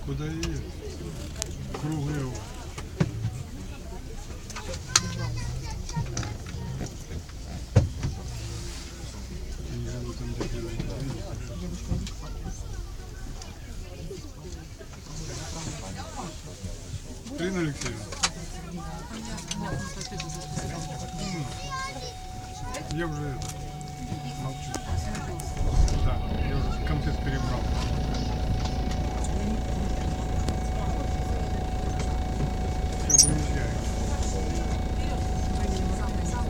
Куда едет? Круглый его. Я не знаю, там где-то его не видно. Ирина Алексеевна. Я уже молчу. Да, я уже конфет перебрал.